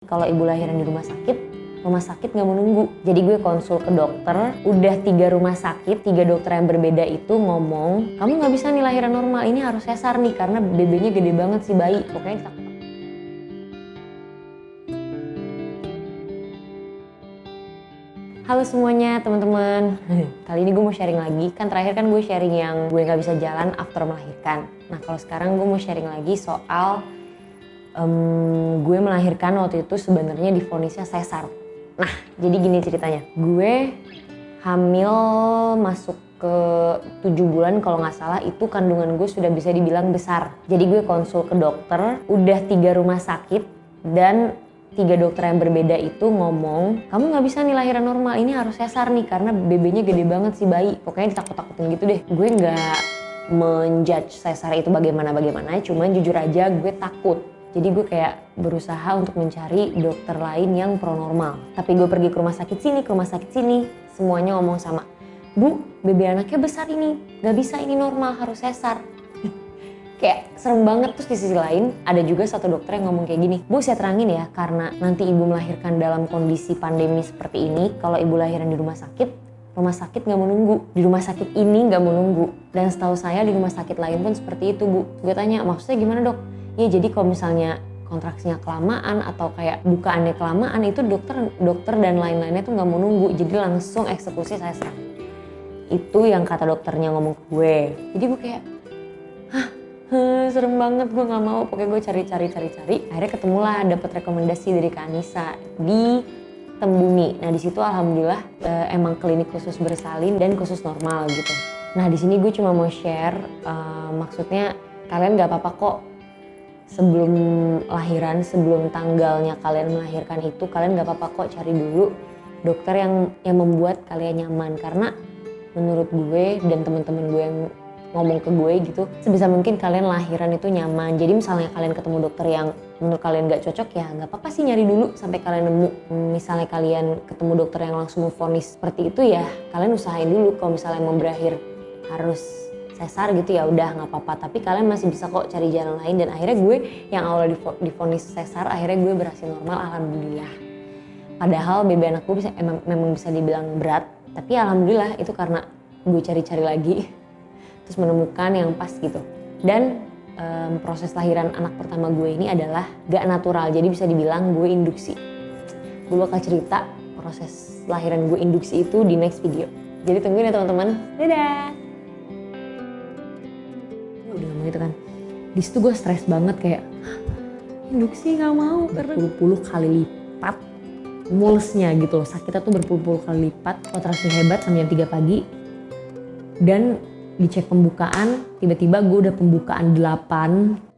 Kalau ibu lahiran di rumah sakit nggak mau nunggu. Jadi gue konsul ke dokter, udah 3 rumah sakit, 3 dokter yang berbeda itu ngomong, kamu nggak bisa nih lahiran normal, ini harus sesar nih karena BB-nya gede banget sih bayi. Pokoknya takut. Halo semuanya teman-teman, kali ini gue mau sharing lagi. Kan terakhir kan gue sharing yang gue nggak bisa jalan after melahirkan. Nah kalau sekarang gue mau sharing lagi soal gue melahirkan waktu itu sebenarnya divonisnya sesar. Nah jadi gini ceritanya, gue hamil masuk ke 7 bulan kalau nggak salah, itu kandungan gue sudah bisa dibilang besar. Jadi gue konsul ke dokter, udah 3 rumah sakit dan 3 dokter yang berbeda itu ngomong, kamu nggak bisa nih lahiran normal, ini harus sesar nih karena BB-nya gede banget sih bayi. Pokoknya ditakut-takutin gitu deh. Gue nggak menjudge sesar itu bagaimana, cuman jujur aja gue takut. Jadi gue kayak berusaha untuk mencari dokter lain yang pro normal. Tapi gue pergi ke rumah sakit sini, semuanya ngomong sama, Bu, BB anaknya besar ini, gak bisa ini normal, harus sesar. Kayak serem banget. Terus di sisi lain ada juga satu dokter yang ngomong kayak gini, Bu saya terangin ya, karena nanti ibu melahirkan dalam kondisi pandemi seperti ini, kalau ibu lahiran di rumah sakit gak mau nunggu. Di rumah sakit ini gak mau nunggu. Dan setahu saya di rumah sakit lain pun seperti itu, Bu. Gue tanya, maksudnya gimana dok? Ya jadi kalau misalnya kontraksinya kelamaan atau kayak bukaannya kelamaan, itu dokter dan lain-lainnya tuh gak mau nunggu. Jadi langsung eksekusi sesar. Itu yang kata dokternya ngomong ke gue. Jadi gue kayak, serem banget, gue gak mau. Pokoknya gue cari. Akhirnya ketemulah, dapet rekomendasi dari Kak Anissa di Tembuni. Nah di situ alhamdulillah emang klinik khusus bersalin dan khusus normal gitu. Nah di sini gue cuma mau share, maksudnya kalian gak apa-apa kok sebelum lahiran, sebelum tanggalnya kalian melahirkan itu, kalian gak apa-apa kok cari dulu dokter yang membuat kalian nyaman. Karena menurut gue dan teman-teman gue yang ngomong ke gue gitu, sebisa mungkin kalian lahiran itu nyaman. Jadi misalnya kalian ketemu dokter yang menurut kalian gak cocok, ya gak apa-apa sih nyari dulu sampai kalian nemu. Misalnya kalian ketemu dokter yang langsung memvonis seperti itu, ya kalian usahain dulu. Kalau misalnya mau berakhir harus sesar gitu, ya udah gak apa-apa. Tapi kalian masih bisa kok cari jalan lain. Dan akhirnya gue yang awalnya divonis sesar, akhirnya gue berhasil normal, alhamdulillah. Padahal BB anak gue memang bisa dibilang berat, tapi alhamdulillah itu karena gue cari-cari lagi terus menemukan yang pas gitu. Dan proses lahiran anak pertama gue ini adalah gak natural, jadi bisa dibilang gue induksi. Gue bakal cerita proses lahiran gue induksi itu di next video, jadi tungguin ya teman-teman. Dadah. Udah ngomong gitu kan, di situ gue stres banget, kayak induksi gak mau karena berpuluh-puluh kali lipat mulesnya gitu loh, sakitnya tuh berpuluh-puluh kali lipat. Kontraksi hebat sampai jam 3 pagi. Dan dicek pembukaan, tiba-tiba gue udah pembukaan 8,